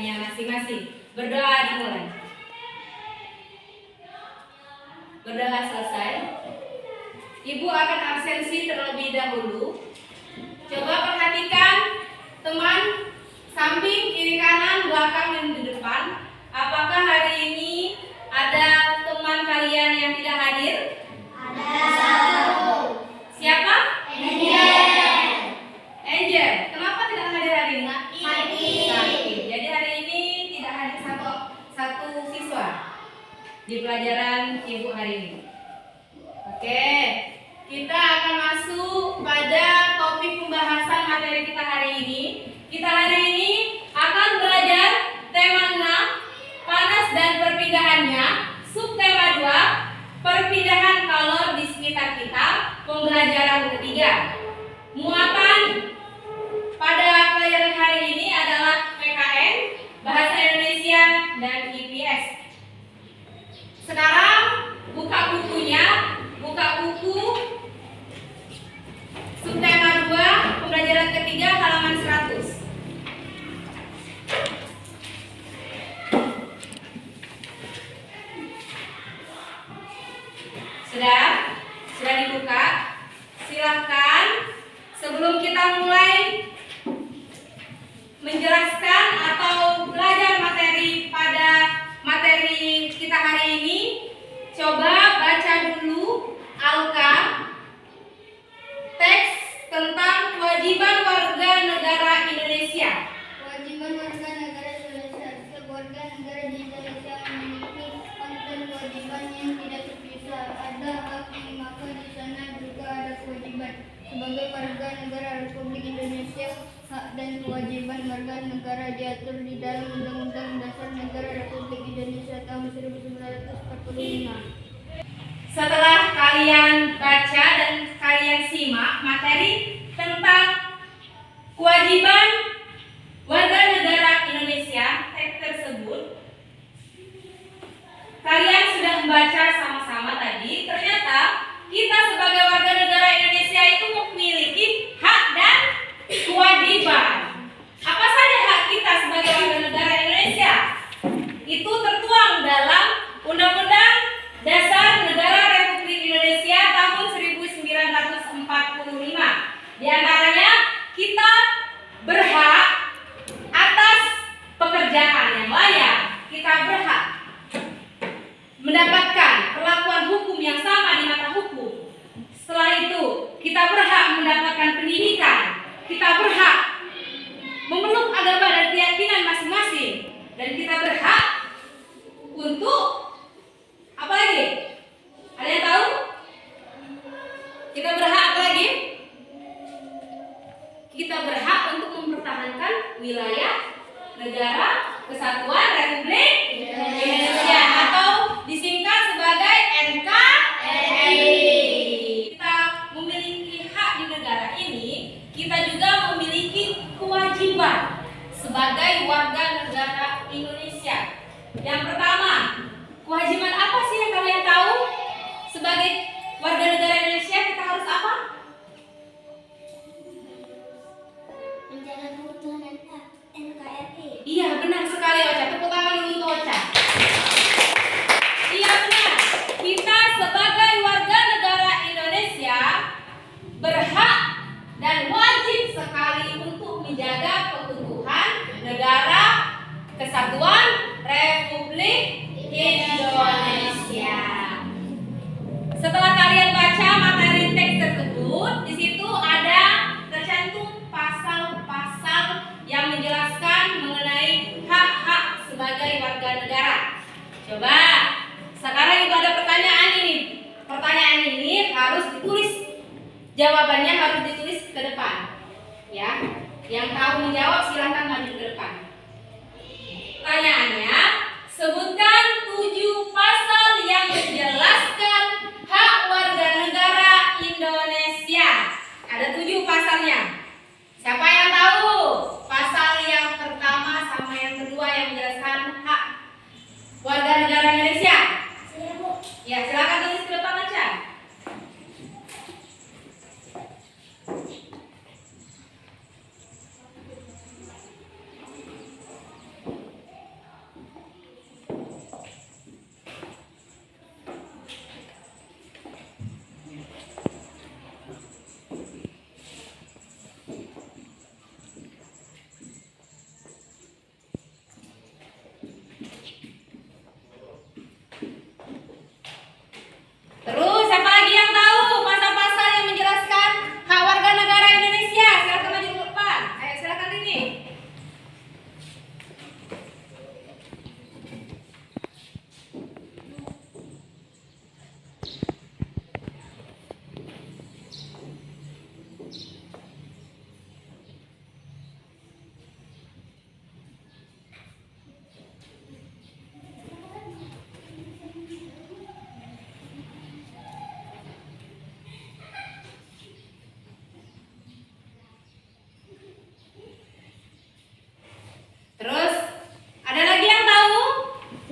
kegiatannya masing-masing. Berdoa dimulai. Berdoa selesai. Ibu akan absensi terlebih dahulu. Coba perhatikan teman samping, kiri, kanan, belakang, dan di depan. Apakah hari ini ada teman kalian yang tidak hadir? Ada. Siapa? Angel. Kenapa tidak hadir hari ini? Sakit. Jadi hari ini tidak hadir satu siswa di pelajaran ibu hari ini. Oke, kita akan masuk pada topik pembahasan materi kita hari ini. Kita hari ini akan belajar tema 6, panas dan perpindahannya. Subtema 2, perpindahan kalor di sekitar kita. Pembelajaran ketiga. Muatan pada pelajaran hari ini adalah PKN, Bahasa Indonesia, dan IPS. Sekarang buka bukunya, buka buku subtema 2, pembelajaran ketiga, halaman 100. Sudah dibuka? Silahkan sebelum kita mulai menjelaskan atau belajar pada materi kita hari ini, coba baca dulu Alka teks tentang kewajiban warga negara Indonesia. Kewajiban warga negara Indonesia. Setiap warga negara di Indonesia memiliki hak dan kewajiban yang tidak terpisah. Ada hak, maka di sana juga ada kewajiban. Sebagai warga negara Republik Indonesia, hak dan kewajiban warga negara diatur di dalam Undang-Undang Dasar Negara Republik Indonesia tahun 1945. Setelah kalian baca dan kalian simak materi tentang kewajiban warga negara Indonesia teks tersebut, kalian sudah membaca sama-sama tadi. Ternyata kita sebagai warga negara Indonesia itu memiliki hak dan kewajiban. Apa saja hak kita sebagai warga negara Indonesia? Itu tertuang dalam Undang-Undang Dasar Negara Republik Indonesia tahun 1945. Di antaranya kita berhak atas pekerjaan yang layak. Kita berhak mendapatkan perlakuan hukum yang sama di mata hukum. Setelah itu, kita berhak mendapatkan pendidikan. Kita berhak memeluk agama dan keyakinan masing-masing. Dan kita berhak untuk apa lagi? Ada yang tahu? Kita berhak apa lagi? Kita berhak untuk mempertahankan wilayah negara kesatuan Republik Indonesia atau disingkat sebagai NKRI. Kita memiliki hak di negara ini, kita juga memiliki kewajiban sebagai warga negara Indonesia. Yang pertama, kewajiban apa sih yang kalian tahu? Sebagai warga negara Indonesia kita harus apa? Menjaga keutuhan NKRI. Iya, benar sekali Ocha. Tepuk tangan dulu untuk Ocha. Iya benar. Kita sebagai warga negara Indonesia berhak dan wajib sekali untuk menjaga keutuhan negara kesatuan Republik Indonesia. Setelah kalian baca materi teks tersebut, di situ ada tercantum pasal-pasal yang menjelaskan mengenai hak-hak sebagai warga negara. Coba, sekarang itu ada pertanyaan ini. Pertanyaan ini harus ditulis. Jawabannya harus ditulis ke depan. Ya, yang tahu menjawab silahkan maju ke depan. Pertanyaannya, sebutkan 7 pasal yang menjelaskan hak warga negara Indonesia. Ada 7 pasalnya. Siapa yang tahu pasal yang pertama sama yang kedua yang menjelaskan hak warga negara Indonesia? Ya, silakan tulis ke depan aja.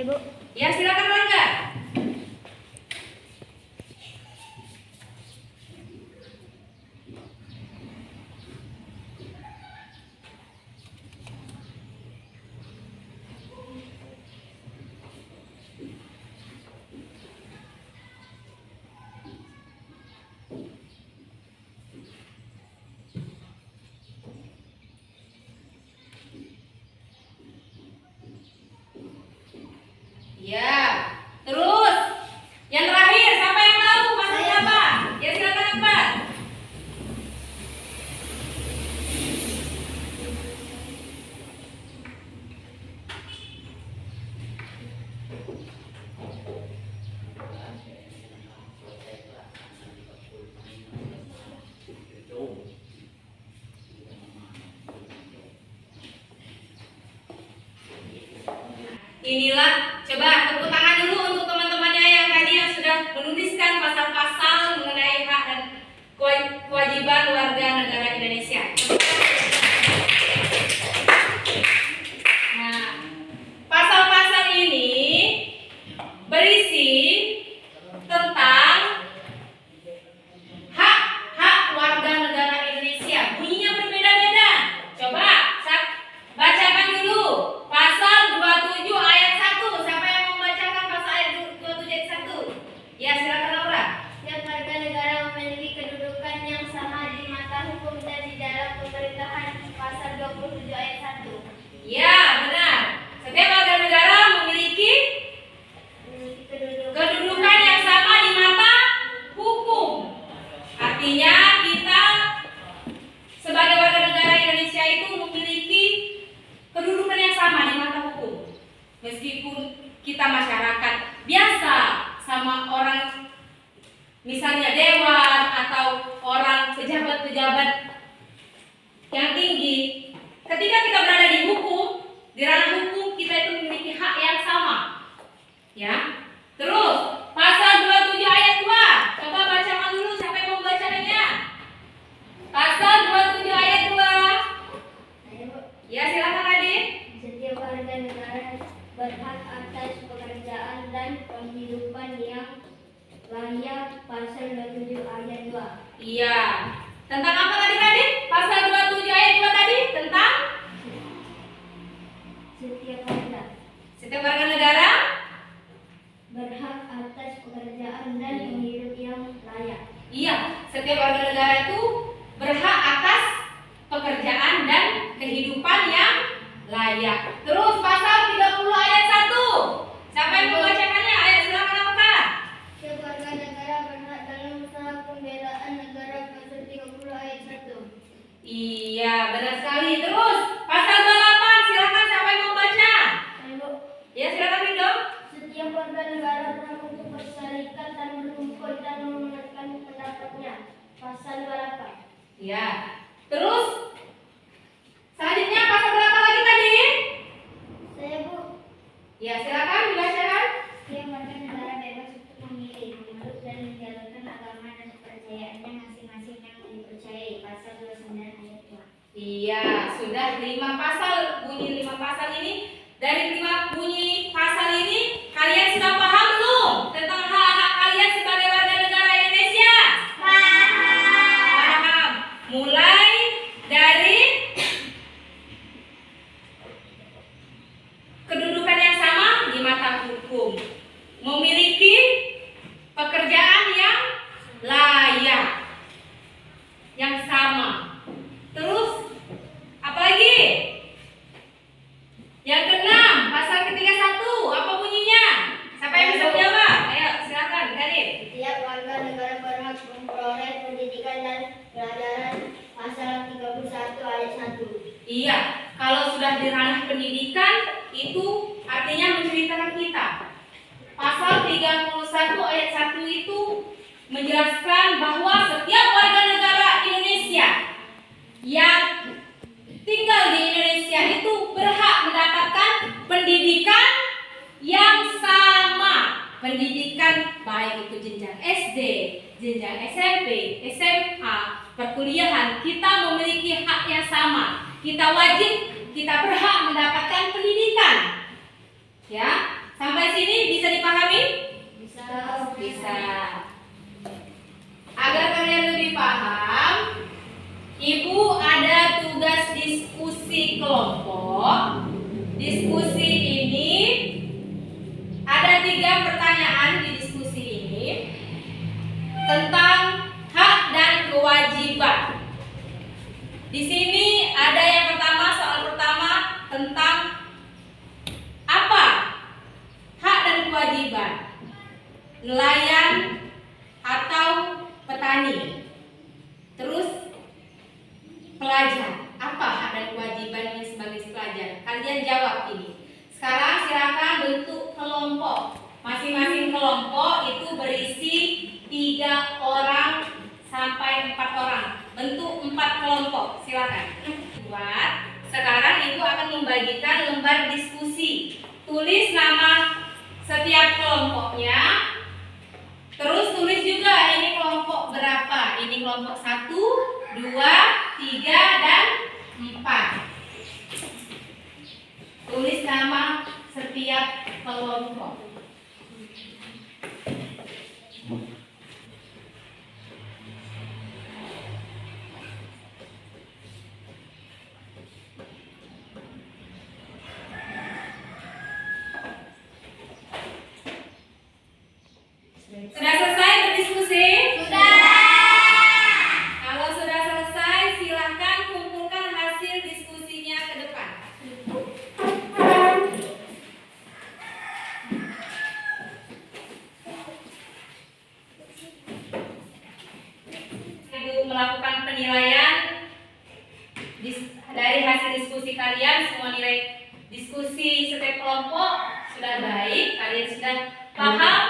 Ibu. Ya, silakan Rangga. Ya, terus yang terakhir siapa yang tahu maksudnya apa? Ya silakan Akbar. Inilah, coba tepuk tangan dulu untuk teman-temannya yang tadi yang sudah menuliskan pasal-pasal mengenai hak dan kewajiban warga negara Indonesia. Nah, pasal-pasal ini berisi tentang hak-hak warga negara Indonesia. Bunyinya berbeda-beda. Coba bacakan dulu pasal 27 ayat 1. Siapa yang membacakan pasal ayat 27 ayat 1? Ya, silakan Laura. Setiap warga negara memiliki kedudukan yang sama di mata hukum dan di dalam pemerintahan. Pasal 27 ayat 1. Ya, benar. Setiap warga negara memiliki kedudukan yang sama di mata hukum. Artinya kita sebagai warga negara Indonesia itu memiliki kedudukan yang sama di mata hukum. Meskipun kita masyarakat biasa sama orang misalnya dewan atau orang pejabat-pejabat yang tinggi, ketika kita berada di hukum, di ranah hukum kita itu memiliki hak yang sama. Ya. Terus pasal 27 ayat 2. Coba bacakan dulu siapa yang mau bacanya. Pasal 27 ayat 2. Ya, silakan Radit. Setiap warga negara berhak atas pekerjaan dan penghidupan yang layak. Pasal 27 ayat 2. Iya. Tentang apa tadi Radit? Pasal 27 ayat 2 tadi tentang setiap warga negara berhak atas pekerjaan dan penghidup yang layak. Iya, setiap warga negara itu berhak atas pekerjaan dan kehidupan yang layak. Terus pasal 30 ayat 1. Siapa yang membacakannya? Ayo silakan apakah? Setiap warga negara berhak dalam usaha pembelaan negara. Pasal 30 ayat 1. Iya, benar sekali. Terus pasal 28, silakan siapa yang membaca? Ibu. Ya, silakan Ridho. Setiap warga negara berhak untuk berserikat dan berkumpul dan mengeluarkan pendapatnya. Pasal 28. Ya. Terus selanjutnya pasal berapa lagi tadi? Saya, Bu. Ya, silakan dibacakan. Setiap warga negara bebas untuk memilih, memeluk dan menjalankan agama dan kepercayaannya masing-masing yang dipercayai. Pasal 29 ayat 2. Iya, sudah 5 pasal. Bunyi 5 pasal ini. Dari 5 bunyi pasal ini, kalian sudah paham belum tentang hak-hak kalian sebagai warga negara Indonesia? Paham. Mulai dari kedudukan yang sama di mata hukum, memiliki pekerjaan yang layak, yang sama. Terus apalagi? Yang keenam, pasal ke-31, apa bunyinya? Siapa yang bisa menjawab? Ayo, silakan, Karin. Setiap warga negara berhak memperoleh pendidikan dan pelajaran. Pasal 31 ayat 1. Iya, kalau sudah di ranah pendidikan, itu artinya menceritakan kita. Pasal 31 ayat 1 itu menjelaskan bahwa setiap warga negara Indonesia yang tinggal di Indonesia itu berhak mendapatkan pendidikan yang sama. Pendidikan baik itu jenjang SD, jenjang SMP, SMA, perkuliahan, kita memiliki hak yang sama. Kita wajib, kita berhak mendapatkan pendidikan. Ya, sampai kelompok. Diskusi ini ada 3 pertanyaan di diskusi ini tentang hak dan kewajiban. Di sini ada yang pertama, soal pertama tentang apa hak dan kewajiban nelayan atau petani. Terus pelajar, apa hak dan kewajibannya sebagai pelajar? Kalian jawab ini. Sekarang silakan bentuk kelompok. Masing-masing kelompok itu berisi 3 orang sampai 4 orang. Bentuk 4 kelompok. Silakan. Buat. Sekarang Ibu akan membagikan lembar diskusi. Tulis nama setiap kelompoknya. Terus tulis juga ini kelompok berapa. Ini kelompok 1, 2, 3, dan 4. Tulis nama setiap kelompok. Sudah selesai berdiskusi? Sudah. Kalau sudah selesai, silahkan kumpulkan hasil diskusinya ke depan. Ibu melakukan penilaian dari hasil diskusi kalian. Semua nilai diskusi setiap kelompok sudah baik. Kalian sudah paham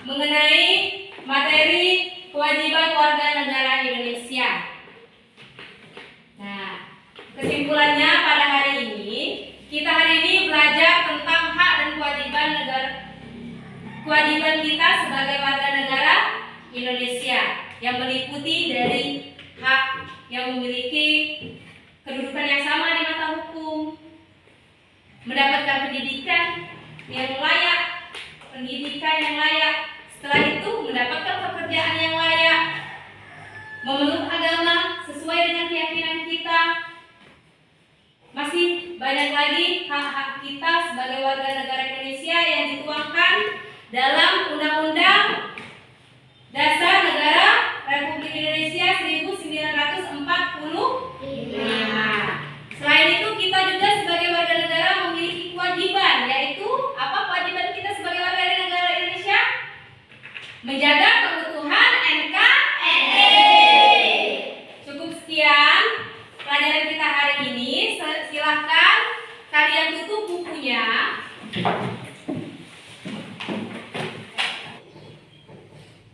mengenai materi kewajiban warga negara Indonesia. Nah, kesimpulannya pada hari ini, kita hari ini belajar tentang hak dan kewajiban kita sebagai warga negara Indonesia, yang meliputi dari hak yang memiliki kedudukan yang sama di mata hukum, mendapatkan pendidikan yang layak, setelah itu mendapatkan pekerjaan yang layak, memeluk agama sesuai dengan keyakinan kita. Masih banyak lagi hak-hak kita sebagai warga negara Indonesia yang dituangkan dalam Undang-Undang Dasar Negara Republik Indonesia 1945. Selain itu, kita juga sebagai warga negara memiliki kewajiban, yaitu apa kewajiban kita sebagai warga negara Indonesia? Menjaga keutuhan NKRI. Cukup sekian pelajaran kita hari ini. Silahkan kalian tutup bukunya.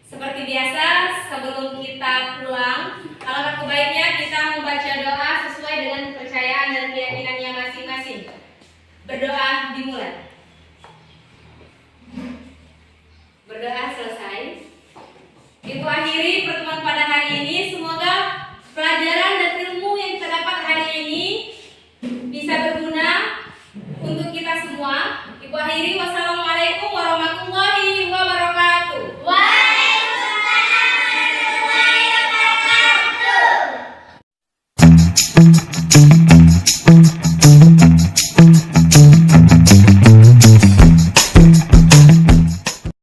Seperti biasa, sebelum kita pulang, alangkah baiknya kita membaca doa sesuai dengan kepercayaan dan keyakinannya masing-masing. Berdoa dimulai. Berdoa selesai. Ibu akhiri pertemuan pada hari ini. Semoga